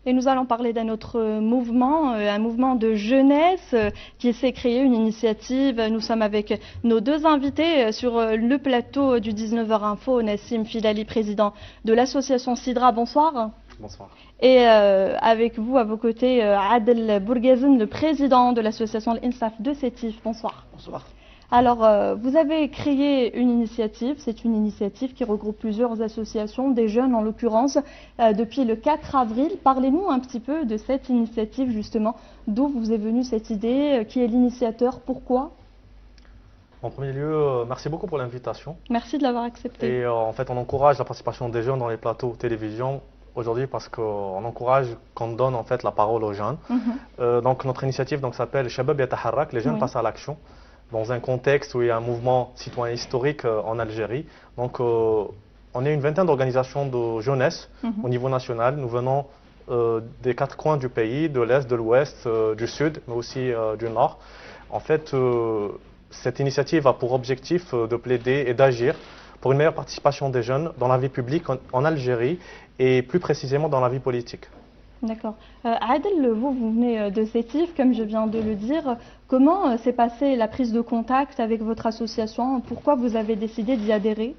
Et nous allons parler d'un autre mouvement, un mouvement de jeunesse qui s'est créé, une initiative. Nous sommes avec nos deux invités sur le plateau du 19h Info, Nassim Filali, président de l'association Sidra. Bonsoir. Bonsoir. Et avec vous, à vos côtés, Adel Bourgazen, le président de l'association L'Insaf de Sétif. Bonsoir. Bonsoir. Alors, vous avez créé une initiative, c'est une initiative qui regroupe plusieurs associations, des jeunes en l'occurrence, depuis le 4 avril. Parlez-nous un petit peu de cette initiative justement, d'où vous est venue cette idée, qui est l'initiateur, pourquoi? En premier lieu, merci beaucoup pour l'invitation. Merci de l'avoir accepté. Et en fait, on encourage la participation des jeunes dans les plateaux télévision aujourd'hui parce qu'on encourage qu'on donne en fait la parole aux jeunes. Donc notre initiative s'appelle Shabab Yataharrak, les jeunes passent à l'action, dans un contexte où il y a un mouvement citoyen historique en Algérie. Donc on est une vingtaine d'organisations de jeunesse au niveau national. Nous venons des quatre coins du pays, de l'Est, de l'Ouest, du Sud, mais aussi du Nord. En fait, cette initiative a pour objectif de plaider et d'agir pour une meilleure participation des jeunes dans la vie publique en Algérie et plus précisément dans la vie politique. D'accord. Adel, vous venez de Sétif, comme je viens de le dire. Comment s'est passée la prise de contact avec votre association? Pourquoi vous avez décidé d'y adhérer?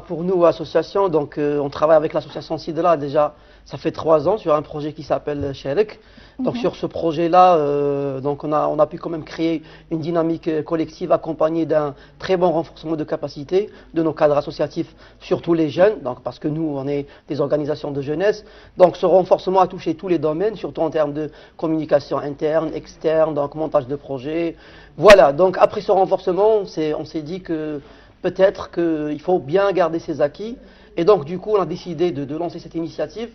Pour nous, association, on travaille avec l'association Sidra déjà, ça fait 3 ans sur un projet qui s'appelle Sherek. Donc sur ce projet-là, on a pu quand même créer une dynamique collective accompagnée d'un très bon renforcement de capacité de nos cadres associatifs, surtout les jeunes, parce que nous, on est des organisations de jeunesse. Donc ce renforcement a touché tous les domaines, surtout en termes de communication interne, externe, donc montage de projets. Voilà, donc après ce renforcement, on s'est dit que peut-être qu'il faut bien garder ses acquis. Et donc du coup, on a décidé de lancer cette initiative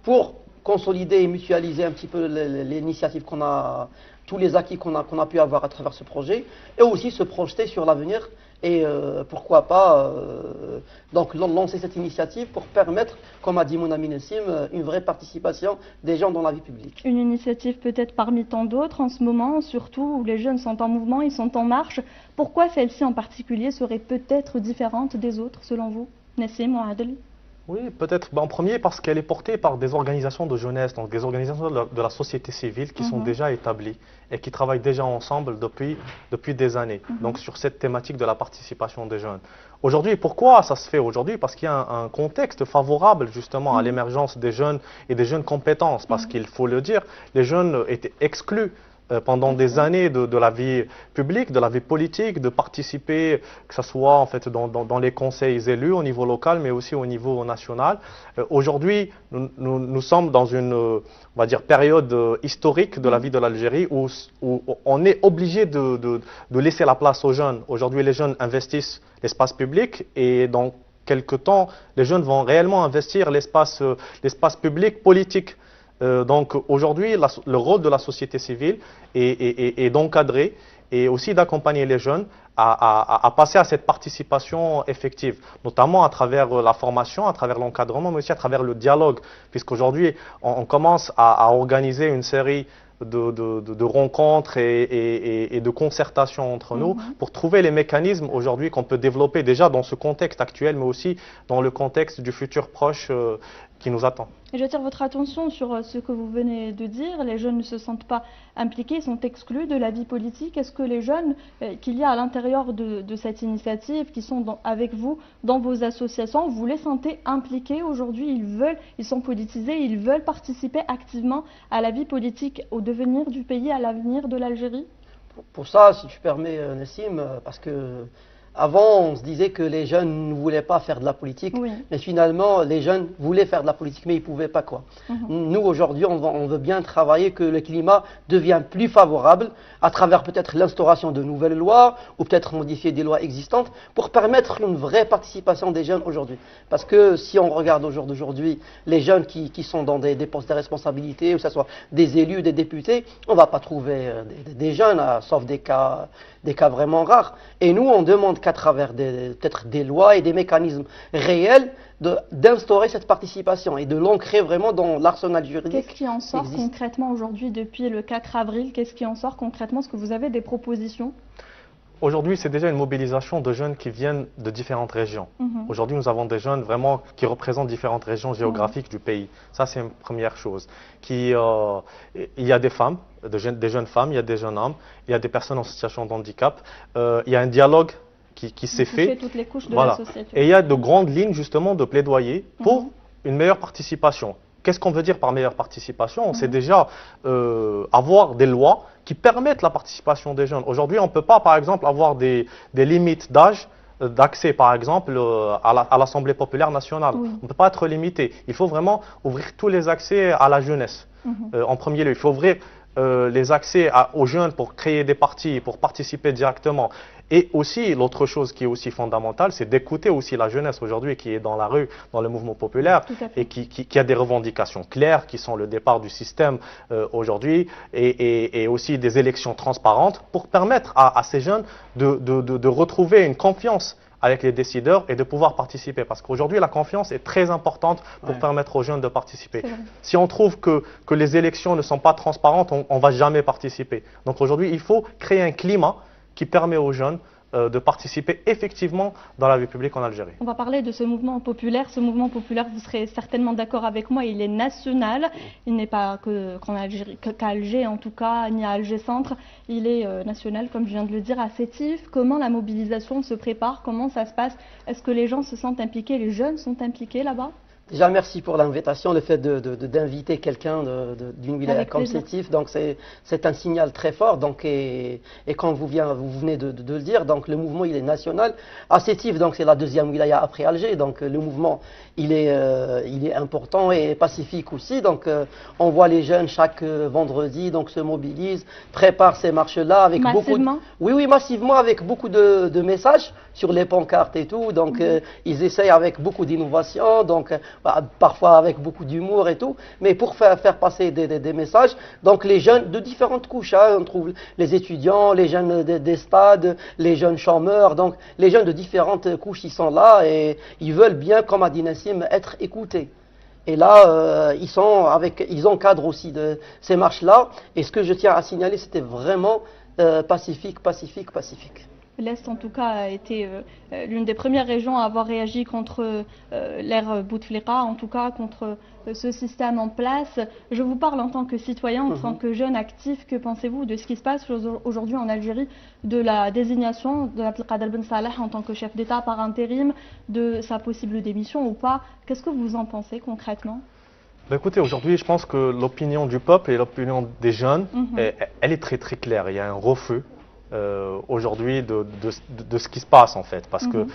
pour consolider et mutualiser un petit peu l'initiative qu'on a, tous les acquis qu'on a pu avoir à travers ce projet, et aussi se projeter sur l'avenir et pourquoi pas lancer cette initiative pour permettre, comme a dit mon ami Nassim, une vraie participation des gens dans la vie publique. Une initiative peut-être parmi tant d'autres en ce moment, surtout où les jeunes sont en mouvement, ils sont en marche. Pourquoi celle-ci en particulier serait peut-être différente des autres selon vous, Nassim ou Adel? Oui, peut-être en premier parce qu'elle est portée par des organisations de jeunesse, donc des organisations de la société civile qui sont déjà établies et qui travaillent déjà ensemble depuis des années, donc sur cette thématique de la participation des jeunes. Aujourd'hui, pourquoi ça se fait aujourd'hui? Parce qu'il y a un contexte favorable justement à l'émergence des jeunes et des jeunes compétences, parce qu'il faut le dire, les jeunes étaient exclus pendant des années de la vie publique, de la vie politique, de participer, que ce soit en fait dans les conseils élus au niveau local, mais aussi au niveau national. Aujourd'hui, nous sommes dans une, on va dire, période historique de la vie de l'Algérie où on est obligé de laisser la place aux jeunes. Aujourd'hui, les jeunes investissent l'espace public et dans quelques temps, les jeunes vont réellement investir l'espace public politique. Donc aujourd'hui, le rôle de la société civile est d'encadrer et aussi d'accompagner les jeunes à passer à cette participation effective, notamment à travers la formation, à travers l'encadrement, mais aussi à travers le dialogue, puisqu'aujourd'hui, on commence à organiser une série de rencontres et de concertations entre nous pour trouver les mécanismes aujourd'hui qu'on peut développer déjà dans ce contexte actuel, mais aussi dans le contexte du futur proche qui nous attend. Et j'attire votre attention sur ce que vous venez de dire. Les jeunes ne se sentent pas impliqués, ils sont exclus de la vie politique. Est-ce que les jeunes qu'il y a à l'intérieur de cette initiative, qui sont avec vous dans vos associations, vous les sentez impliqués aujourd'hui? Ils sont politisés, ils veulent participer activement à la vie politique, au devenir du pays, à l'avenir de l'Algérie? Pour ça, si tu permets, Nassim, parce que avant, on se disait que les jeunes ne voulaient pas faire de la politique, mais finalement, les jeunes voulaient faire de la politique, mais ils ne pouvaient pas, quoi. Nous, aujourd'hui, on veut bien travailler que le climat devienne plus favorable à travers peut-être l'instauration de nouvelles lois ou peut-être modifier des lois existantes pour permettre une vraie participation des jeunes aujourd'hui. Parce que si on regarde au jour d'aujourd'hui, les jeunes qui sont dans des postes de responsabilité, que ce soit des élus, des députés, on ne va pas trouver des jeunes, sauf des cas vraiment rares. Et nous, on demande qu'à travers peut-être des lois et des mécanismes réels, d'instaurer cette participation et de l'ancrer vraiment dans l'arsenal juridique. Qu'est-ce qui en sort concrètement aujourd'hui depuis le 4 avril? Qu'est-ce qui en sort concrètement? Est-ce que vous avez des propositions? Aujourd'hui, c'est déjà une mobilisation de jeunes qui viennent de différentes régions. Aujourd'hui, nous avons des jeunes vraiment qui représentent différentes régions géographiques du pays. Ça, c'est une première chose. Il y a des femmes, des jeunes femmes, il y a des jeunes hommes, il y a des personnes en situation de handicap. Il y a un dialogue qui s'est fait. Toutes les couches de la société. Et il y a de grandes lignes justement de plaidoyer pour une meilleure participation. Qu'est-ce qu'on veut dire par meilleure participation? C'est déjà avoir des lois qui permettent la participation des jeunes. Aujourd'hui, on ne peut pas, par exemple, avoir des limites d'âge, d'accès, par exemple, à l'Assemblée populaire nationale. On ne peut pas être limité. Il faut vraiment ouvrir tous les accès à la jeunesse. En premier lieu, il faut ouvrir les accès aux jeunes pour créer des partis, pour participer directement. Et aussi, l'autre chose qui est aussi fondamentale, c'est d'écouter aussi la jeunesse aujourd'hui qui est dans la rue, dans le mouvement populaire, et qui a des revendications claires, qui sont le départ du système aujourd'hui, et aussi des élections transparentes, pour permettre à ces jeunes de retrouver une confiance avec les décideurs et de pouvoir participer. Parce qu'aujourd'hui, la confiance est très importante pour permettre aux jeunes de participer. Si on trouve que les élections ne sont pas transparentes, on ne va jamais participer. Donc aujourd'hui, il faut créer un climat qui permet aux jeunes de participer effectivement dans la vie publique en Algérie. On va parler de ce mouvement populaire. Ce mouvement populaire, vous serez certainement d'accord avec moi, il est national. Il n'est pas qu'à Alger en tout cas, ni à Alger Centre. Il est national, comme je viens de le dire, à Sétif. Comment la mobilisation se prépare? Comment ça se passe? Est-ce que les gens se sentent impliqués? Les jeunes sont impliqués là-bas? Déjà, merci pour l'invitation, le fait d'inviter quelqu'un d'une wilaya comme Sétif. Donc, c'est un signal très fort. Donc, et quand vous venez de le dire, donc le mouvement, il est national. À Sétif, donc c'est la deuxième wilaya après Alger. Donc, le mouvement, il est important et pacifique aussi. Donc, on voit les jeunes chaque vendredi, donc se mobilisent, préparent ces marches-là avec massivement. Oui, massivement, avec beaucoup de messages sur les pancartes et tout. Donc, ils essayent avec beaucoup d'innovation. Donc, parfois avec beaucoup d'humour et tout, mais pour faire passer des messages. Donc les jeunes de différentes couches, on trouve les étudiants, les jeunes des stades, les jeunes chômeurs, donc les jeunes de différentes couches, ils sont là et ils veulent bien, comme a dit Nassim, être écoutés. Et là, ils encadrent aussi de ces marches-là. Et ce que je tiens à signaler, c'était vraiment pacifique. L'Est, en tout cas, a été l'une des premières régions à avoir réagi contre l'ère Bouteflika, en tout cas contre ce système en place. Je vous parle en tant que citoyen, en tant que jeune actif. Que pensez-vous de ce qui se passe aujourd'hui en Algérie, de la désignation de Abdelkader Ben Salah en tant que chef d'État par intérim, de sa possible démission ou pas? Qu'est-ce que vous en pensez concrètement? Écoutez, aujourd'hui, je pense que l'opinion du peuple et l'opinion des jeunes, elle est très très claire. Il y a un refus aujourd'hui de ce qui se passe en fait, parce que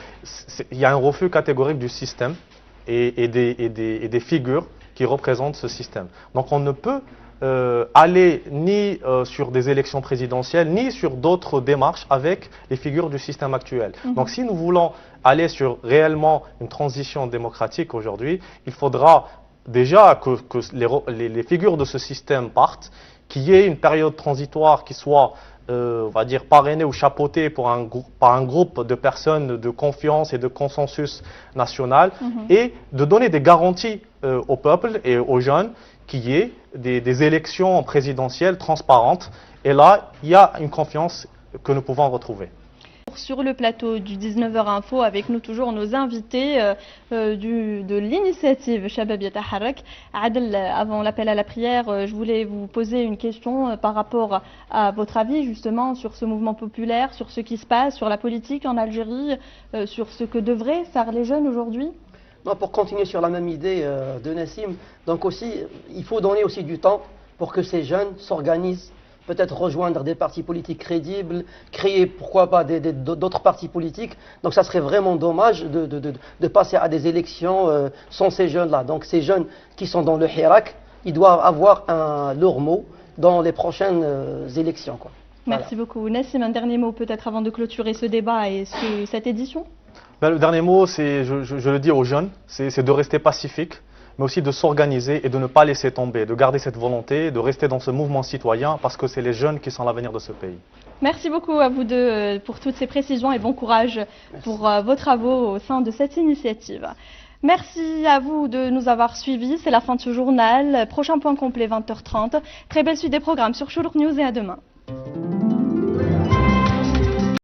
il y a un refus catégorique du système et des figures qui représentent ce système. Donc on ne peut aller ni sur des élections présidentielles, ni sur d'autres démarches avec les figures du système actuel. Donc si nous voulons aller sur réellement une transition démocratique aujourd'hui, il faudra déjà que les figures de ce système partent, qu'il y ait une période transitoire qui soit on va dire parrainé ou chapeauté par un groupe de personnes de confiance et de consensus national, et de donner des garanties au peuple et aux jeunes qu'il y ait des élections présidentielles transparentes. Et là, il y a une confiance que nous pouvons retrouver. Sur le plateau du 19h Info, avec nous toujours nos invités de l'initiative Shabab Yataharrak. Adel, avant l'appel à la prière, je voulais vous poser une question par rapport à votre avis justement sur ce mouvement populaire, sur ce qui se passe, sur la politique en Algérie, sur ce que devraient faire les jeunes aujourd'hui. Pour continuer sur la même idée de Nassim, donc aussi, il faut donner aussi du temps pour que ces jeunes s'organisent, peut-être rejoindre des partis politiques crédibles, créer pourquoi pas d'autres partis politiques. Donc ça serait vraiment dommage de passer à des élections sans ces jeunes-là. Donc ces jeunes qui sont dans le Hirak, ils doivent avoir leur mot dans les prochaines élections, quoi. Merci beaucoup. Nassim, un dernier mot peut-être avant de clôturer ce débat et cette édition? Le dernier mot, je le dis aux jeunes, c'est de rester pacifique, mais aussi de s'organiser et de ne pas laisser tomber, de garder cette volonté, de rester dans ce mouvement citoyen, parce que c'est les jeunes qui sont l'avenir de ce pays. Merci beaucoup à vous deux pour toutes ces précisions et bon courage pour vos travaux au sein de cette initiative. Merci à vous de nous avoir suivis, c'est la fin de ce journal. Prochain point complet 20h30. Très belle suite des programmes sur Choulouk News et à demain.